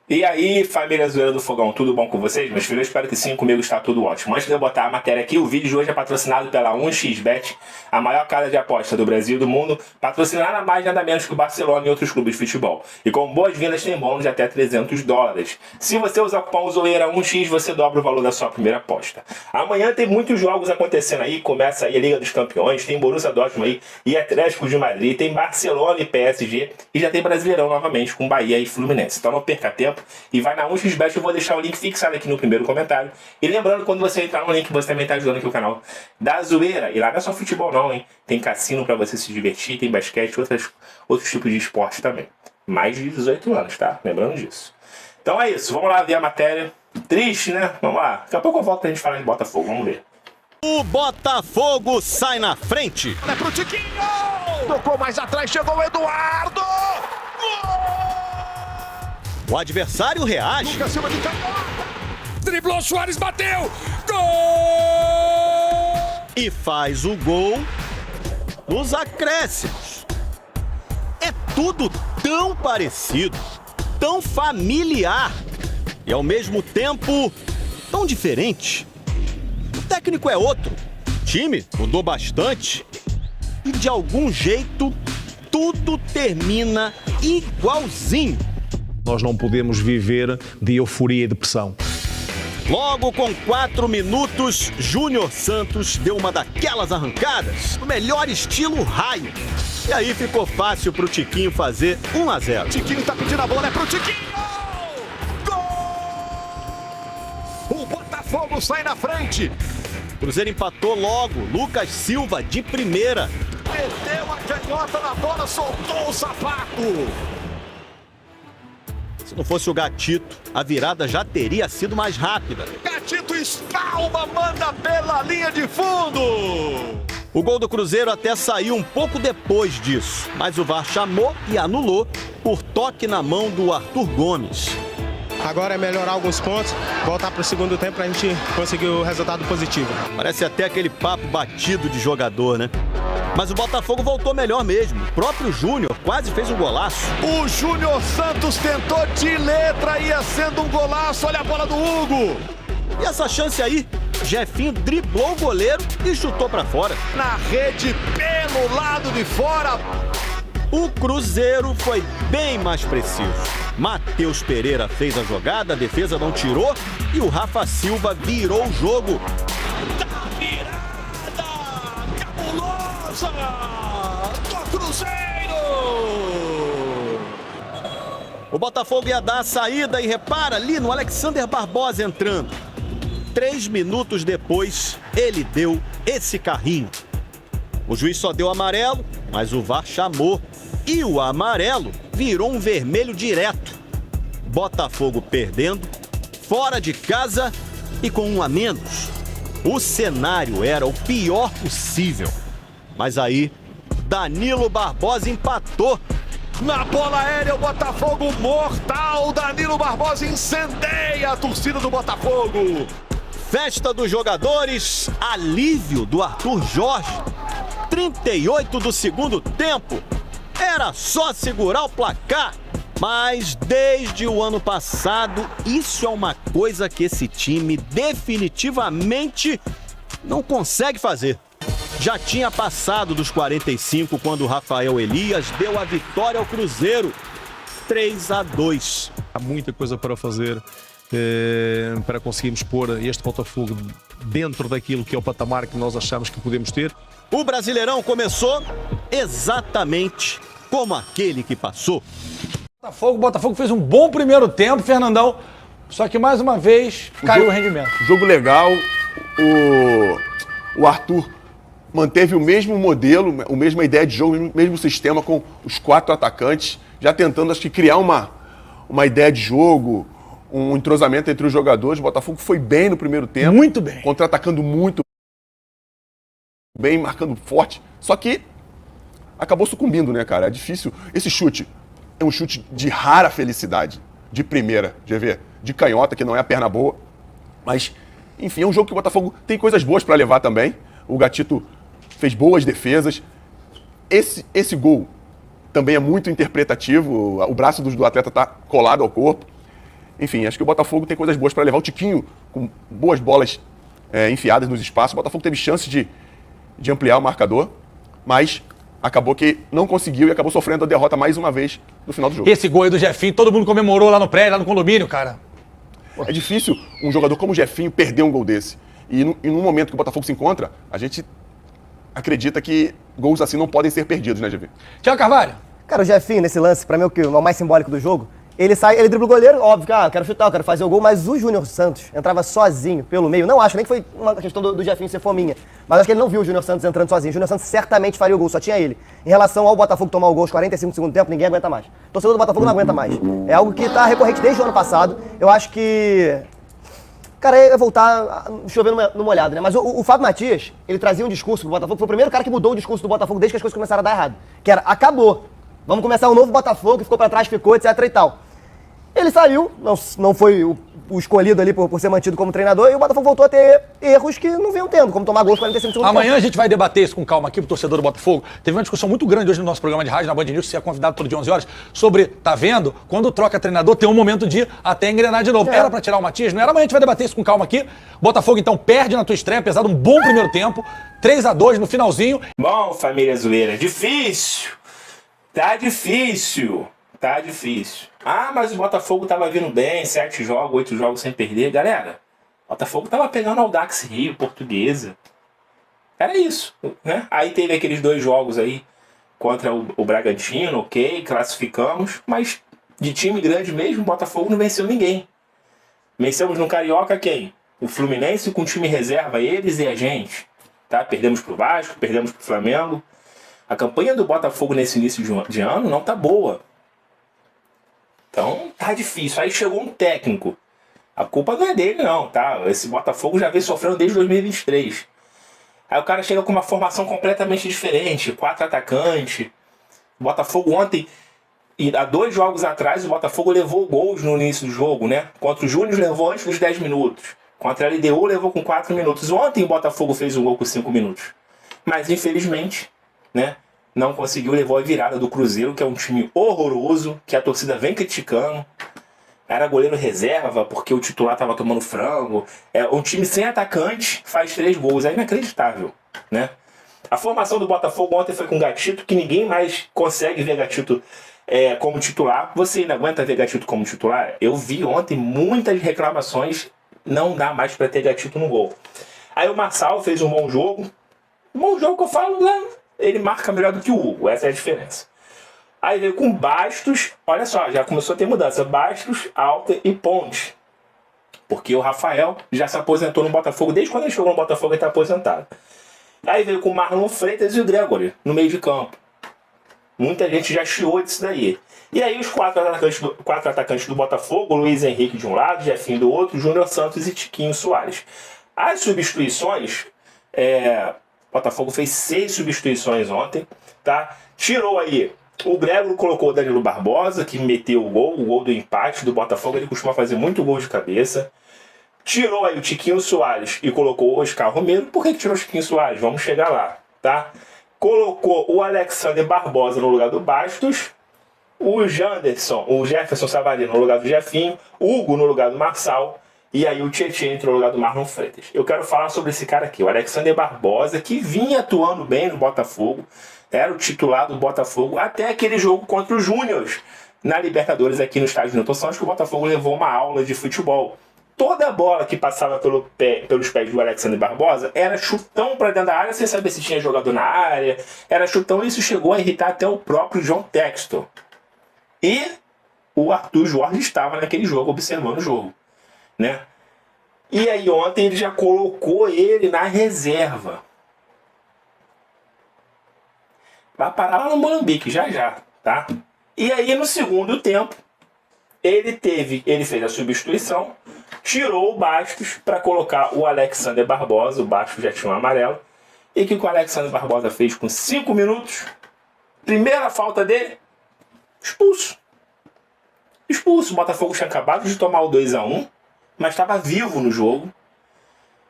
E aí, família Zoeira do Fogão, tudo bom com vocês? Meus filhos, espero que sim, comigo está tudo ótimo. Antes de eu botar a matéria aqui, o vídeo de hoje é patrocinado pela 1xBet, a maior casa de aposta do Brasil e do mundo, patrocinando nada mais nada menos que o Barcelona e outros clubes de futebol. E com boas-vindas tem bônus de até $300. Se você usar o cupom Zoeira1x, você dobra o valor da sua primeira aposta. Amanhã tem muitos jogos acontecendo aí, começa aí a Liga dos Campeões, tem Borussia Dortmund aí e Atlético de Madrid, tem Barcelona e PSG e já tem Brasileirão novamente com Bahia e Fluminense. Então não perca tempo. E vai na 1xBet, eu vou deixar o link fixado aqui no primeiro comentário. E lembrando, quando você entrar no link, você também está ajudando aqui o canal da Zoeira. E lá não é só futebol não, hein? Tem cassino para você se divertir, tem basquete, outros tipos de esporte também. Mais de 18 anos, tá? Lembrando disso. Então é isso, vamos lá ver a matéria. Triste, né? Vamos lá. Daqui a pouco eu volto pra gente falar de Botafogo, vamos ver. O Botafogo sai na frente. É pro Tiquinho! Tocou mais atrás, chegou o Eduardo! Gol! O adversário reage. Lucas Silva de canhota! Driblou, Soares bateu! Gol! E faz o gol nos acréscimos. É tudo tão parecido, tão familiar e ao mesmo tempo tão diferente. O técnico é outro, o time mudou bastante e de algum jeito tudo termina igualzinho. Nós não podemos viver de euforia e depressão. Logo com 4 minutos, Júnior Santos deu uma daquelas arrancadas, no melhor estilo raio. E aí ficou fácil pro Tiquinho fazer 1-0. Tiquinho tá pedindo a bola, é pro Tiquinho! Gol! O Botafogo sai na frente. Cruzeiro empatou logo, Lucas Silva de primeira. Meteu a canhota na bola, soltou o sapato. Se não fosse o Gatito, a virada já teria sido mais rápida. Gatito espalma, manda pela linha de fundo. O gol do Cruzeiro até saiu um pouco depois disso, mas o VAR chamou e anulou por toque na mão do Arthur Gomes. Agora é melhorar alguns pontos, voltar para o segundo tempo para a gente conseguir o resultado positivo. Parece até aquele papo batido de jogador, né? Mas o Botafogo voltou melhor mesmo. O próprio Júnior quase fez um golaço. O Júnior Santos tentou de letra, ia sendo um golaço. Olha a bola do Hugo. E essa chance aí, Jefinho driblou o goleiro e chutou pra fora. Na rede, pelo lado de fora. O Cruzeiro foi bem mais preciso. Matheus Pereira fez a jogada, a defesa não tirou e o Rafa Silva virou o jogo. Do Cruzeiro! O Botafogo ia dar a saída e repara ali no Alexander Barbosa entrando. 3 minutos depois, ele deu esse carrinho. O juiz só deu amarelo, mas o VAR chamou. E o amarelo virou um vermelho direto. Botafogo perdendo, fora de casa e com 1 a menos. O cenário era o pior possível. Mas aí, Danilo Barbosa empatou. Na bola aérea, o Botafogo mortal. Danilo Barbosa incendeia a torcida do Botafogo. Festa dos jogadores, alívio do Arthur Jorge. 38 do segundo tempo. Era só segurar o placar. Mas desde o ano passado, isso é uma coisa que esse time definitivamente não consegue fazer. Já tinha passado dos 45 quando o Rafael Elias deu a vitória ao Cruzeiro. 3-2. Há muita coisa para fazer para conseguirmos pôr este Botafogo dentro daquilo que é o patamar que nós achamos que podemos ter. O Brasileirão exatamente como aquele que passou. O Botafogo fez um bom primeiro tempo, Fernandão. Só que mais uma vez caiu o rendimento. Jogo legal. O Arthur manteve o mesmo modelo, a mesma ideia de jogo, o mesmo sistema com os 4 atacantes, já tentando, acho que, criar uma ideia de jogo, um entrosamento entre os jogadores. O Botafogo foi bem no primeiro tempo. Muito bem. Contra-atacando muito bem, marcando forte. Só que acabou sucumbindo, né, cara? É difícil. Esse chute é um chute de rara felicidade, de primeira, GV, de canhota, que não é a perna boa. Mas, enfim, é um jogo que o Botafogo tem coisas boas para levar também. O Gatito fez boas defesas. Esse gol também é muito interpretativo. O braço do atleta está colado ao corpo. Enfim, acho que o Botafogo tem coisas boas para levar. O Tiquinho, com boas bolas enfiadas nos espaços. O Botafogo teve chance de ampliar o marcador, mas acabou que não conseguiu e acabou sofrendo a derrota mais uma vez no final do jogo. Esse gol aí do Jefinho, todo mundo comemorou lá no prédio, lá no condomínio, cara. É difícil um jogador como o Jefinho perder um gol desse. E no momento que o Botafogo se encontra, a gente acredita que gols assim não podem ser perdidos, né, GV? Tiago Carvalho. Cara, o Jefinho, nesse lance, pra mim, é o mais simbólico do jogo. Ele sai, ele dribla o goleiro, óbvio que, eu quero chutar, eu quero fazer o gol, mas o Júnior Santos entrava sozinho pelo meio. Não acho nem que foi uma questão do Jefinho ser fominha, mas acho que ele não viu o Júnior Santos entrando sozinho. O Júnior Santos certamente faria o gol, só tinha ele. Em relação ao Botafogo tomar o gol aos 45 do segundo tempo, ninguém aguenta mais. O torcedor do Botafogo não aguenta mais. É algo que tá recorrente desde o ano passado. Eu acho que... Cara, é voltar chovendo no molhado, né? Mas o Fábio Matias, ele trazia um discurso pro Botafogo, foi o primeiro cara que mudou o discurso do Botafogo desde que as coisas começaram a dar errado. Que era, acabou. Vamos começar um novo Botafogo, que ficou pra trás, ficou, etc e tal. Ele saiu, não foi o escolhido ali por ser mantido como treinador, e o Botafogo voltou a ter erros que não vinham tendo, como tomar gols 45 segundos. Amanhã a gente vai debater isso com calma aqui pro torcedor do Botafogo. Teve uma discussão muito grande hoje no nosso programa de rádio, na Band News, que você é convidado todo dia 11 horas, sobre, tá vendo? Quando troca treinador, tem um momento de até engrenar de novo. Era pra tirar o Matias, não era? Amanhã a gente vai debater isso com calma aqui. Botafogo, então, perde na tua estreia, apesar de um bom primeiro tempo. 3-2 no finalzinho. Bom, família azuleira, difícil. Tá difícil. Tá difícil. Ah, mas o Botafogo tava vindo bem, 7 jogos, 8 jogos sem perder. Galera, o Botafogo tava pegando Audax Rio, Portuguesa. Era isso, né? Aí teve aqueles 2 jogos aí contra o Bragantino, ok, classificamos. Mas de time grande mesmo, o Botafogo não venceu ninguém. Vencemos no Carioca quem? O Fluminense com time reserva, eles e a gente. Tá? Perdemos pro Vasco, perdemos pro Flamengo. A campanha do Botafogo nesse início de ano não tá boa. Então, tá difícil. Aí chegou um técnico. A culpa não é dele, não, tá? Esse Botafogo já vem sofrendo desde 2023. Aí o cara chega com uma formação completamente diferente. 4 atacantes. O Botafogo ontem, e há 2 jogos atrás, o Botafogo levou gols no início do jogo, né? Contra o Júnior levou antes dos 10 minutos. Contra a LDU levou com 4 minutos. Ontem o Botafogo fez um gol com 5 minutos. Mas, infelizmente, né? Não conseguiu levar a virada do Cruzeiro, que é um time horroroso, que a torcida vem criticando. Era goleiro reserva, porque o titular estava tomando frango. É um time sem atacante, faz 3 gols. É inacreditável, né? A formação do Botafogo ontem foi com Gatito, que ninguém mais consegue ver Gatito como titular. Você ainda aguenta ver Gatito como titular? Eu vi ontem muitas reclamações. Não dá mais para ter Gatito no gol. Aí o Marçal fez um bom jogo. Um bom jogo que eu falo, né? Ele marca melhor do que o Hugo, essa é a diferença. Aí veio com Bastos, olha só, já começou a ter mudança. Bastos, Alter e Ponte. Porque o Rafael já se aposentou no Botafogo, desde quando ele chegou no Botafogo ele está aposentado. Aí veio com o Marlon Freitas e o Gregory, no meio de campo. Muita gente já chiou disso daí. E aí os 4 atacantes do Botafogo, Luiz Henrique de um lado, Jefinho do outro, Júnior Santos e Tiquinho Soares. As substituições... O Botafogo fez 6 substituições ontem, tá? Tirou aí, o Gregory colocou o Danilo Barbosa, que meteu o gol do empate do Botafogo, ele costuma fazer muito gol de cabeça. Tirou aí o Tiquinho Soares e colocou o Oscar Romero. Por que tirou o Tiquinho Soares? Vamos chegar lá, tá? Colocou o Alexander Barbosa no lugar do Bastos, o Jefferson Savarino no lugar do Jefinho, Hugo no lugar do Marçal. E aí o Tietchan entrou no lugar do Marlon Freitas. Eu quero falar sobre esse cara aqui, o Alexander Barbosa, que vinha atuando bem no Botafogo, era o titular do Botafogo, até aquele jogo contra o Júnior, na Libertadores aqui no estádio Newton Santos, que o Botafogo levou uma aula de futebol. Toda a bola que passava pelos pés do Alexander Barbosa era chutão para dentro da área, sem saber se tinha jogador na área, era chutão, e isso chegou a irritar até o próprio João Textor. E o Arthur Jorge estava naquele jogo, observando o jogo. Né? E aí ontem ele já colocou ele na reserva. Vai parar lá no Molambique, já, tá? E aí no segundo tempo, ele fez a substituição, tirou o Bastos para colocar o Alexander Barbosa, o Bastos já tinha um amarelo. E o que o Alexander Barbosa fez com 5 minutos? Primeira falta dele, expulso. O Botafogo tinha acabado de tomar o 2-1. Mas estava vivo no jogo.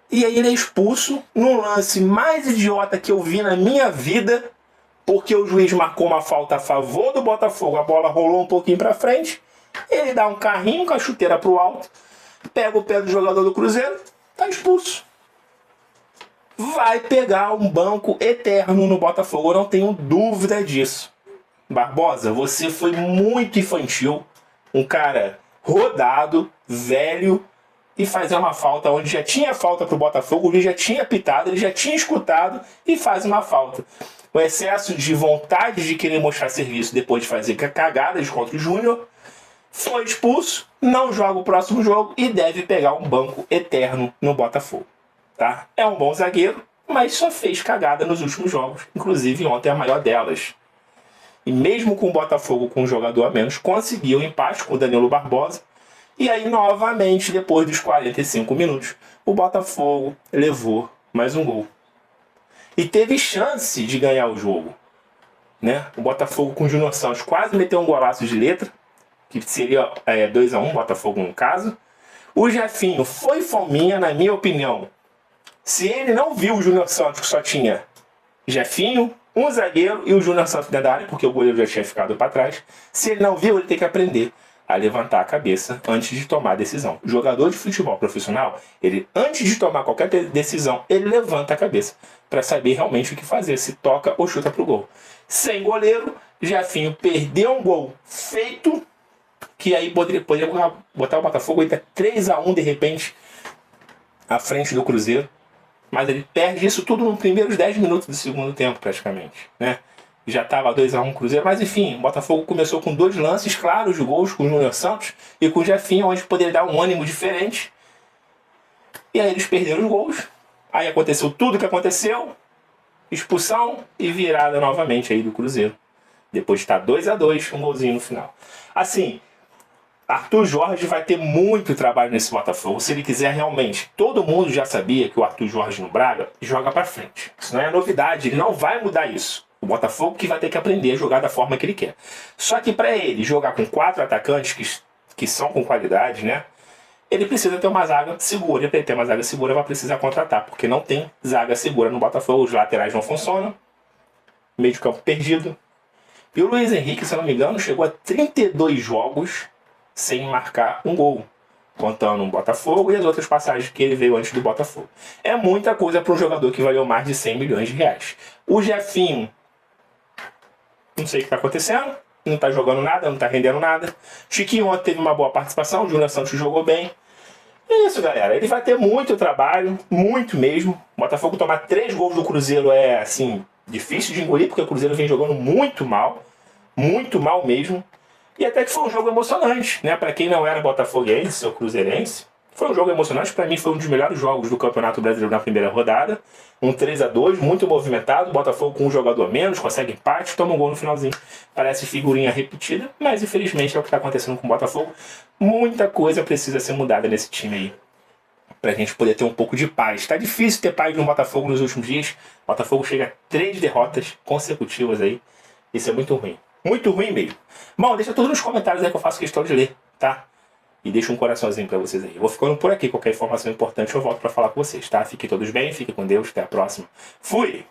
E aí ele é expulso no lance mais idiota que eu vi na minha vida, porque o juiz marcou uma falta a favor do Botafogo, a bola rolou um pouquinho para frente, Ele dá um carrinho com a chuteira pro alto, pega o pé do jogador do Cruzeiro, tá expulso. Vai pegar um banco eterno no Botafogo, eu não tenho dúvida disso. Barbosa, você foi muito infantil, um cara rodado, velho, e fazer uma falta onde já tinha falta pro Botafogo, ele já tinha pitado, ele já tinha escutado e faz uma falta. O excesso de vontade de querer mostrar serviço depois de fazer cagadas contra o Júnior, foi expulso, não joga o próximo jogo e deve pegar um banco eterno no Botafogo. Tá? É um bom zagueiro, mas só fez cagada nos últimos jogos, inclusive ontem a maior delas. E mesmo com o Botafogo com um jogador a menos, conseguiu empate com o Danilo Barbosa. E aí, novamente, depois dos 45 minutos, o Botafogo levou mais um gol. E teve chance de ganhar o jogo. Né? O Botafogo com o Júnior Santos quase meteu um golaço de letra, que seria 2-1, Botafogo no caso. O Jefinho foi fominha, na minha opinião. Se ele não viu o Júnior Santos, que só tinha Jefinho, um zagueiro e o Júnior Santos dentro da área, porque o goleiro já tinha ficado para trás. Se ele não viu, ele tem que aprender a levantar a cabeça antes de tomar a decisão. O jogador de futebol profissional, ele antes de tomar qualquer decisão, ele levanta a cabeça para saber realmente o que fazer, se toca ou chuta pro gol. Sem goleiro, Jefinho perdeu um gol feito, que aí poderia botar o Botafogo ainda 3-1 de repente à frente do Cruzeiro. Mas ele perde isso tudo nos primeiros 10 minutos do segundo tempo, praticamente. Né? Já estava 2-1 Cruzeiro, mas enfim, o Botafogo começou com 2 lances claros de gols com o Júnior Santos e com o Jefinho, onde poderia dar um ânimo diferente. E aí eles perderam os gols. Aí aconteceu tudo o que aconteceu, expulsão e virada novamente aí do Cruzeiro. Depois de estar 2-2, um golzinho no final. Assim, Arthur Jorge vai ter muito trabalho nesse Botafogo, se ele quiser realmente. Todo mundo já sabia que o Arthur Jorge no Braga joga pra frente. Isso não é novidade, ele não vai mudar isso. O Botafogo que vai ter que aprender a jogar da forma que ele quer. Só que para ele jogar com 4 atacantes que são com qualidade, né? Ele precisa ter uma zaga segura. E para ele ter uma zaga segura vai precisar contratar, porque não tem zaga segura no Botafogo. Os laterais não funcionam. Meio de campo perdido. E o Luiz Henrique, se eu não me engano, chegou a 32 jogos sem marcar um gol, contando o Botafogo e as outras passagens que ele veio antes do Botafogo. É muita coisa para um jogador que valeu mais de 100 milhões de reais. O Jefinho, não sei o que está acontecendo, não está jogando nada, não está rendendo nada. Chiquinho ontem teve uma boa participação, o Júnior Santos jogou bem. É isso, galera. Ele vai ter muito trabalho, muito mesmo. O Botafogo tomar 3 gols do Cruzeiro é, assim, difícil de engolir, porque o Cruzeiro vem jogando muito mal mesmo. E até que foi um jogo emocionante, né? Para quem não era botafoguense ou cruzeirense, foi um jogo emocionante. Para mim foi um dos melhores jogos do Campeonato Brasileiro na primeira rodada. Um 3-2, muito movimentado. O Botafogo com um jogador a menos, consegue empate, toma um gol no finalzinho. Parece figurinha repetida, mas infelizmente é o que está acontecendo com o Botafogo. Muita coisa precisa ser mudada nesse time aí, pra gente poder ter um pouco de paz. Tá difícil ter paz no Botafogo nos últimos dias. O Botafogo chega a 3 derrotas consecutivas aí. Isso é muito ruim. Muito ruim mesmo. Bom, deixa tudo nos comentários aí que eu faço questão de ler, tá? E deixa um coraçãozinho pra vocês aí. Eu vou ficando por aqui. Qualquer informação importante eu volto pra falar com vocês, tá? Fiquem todos bem, fiquem com Deus. Até a próxima. Fui!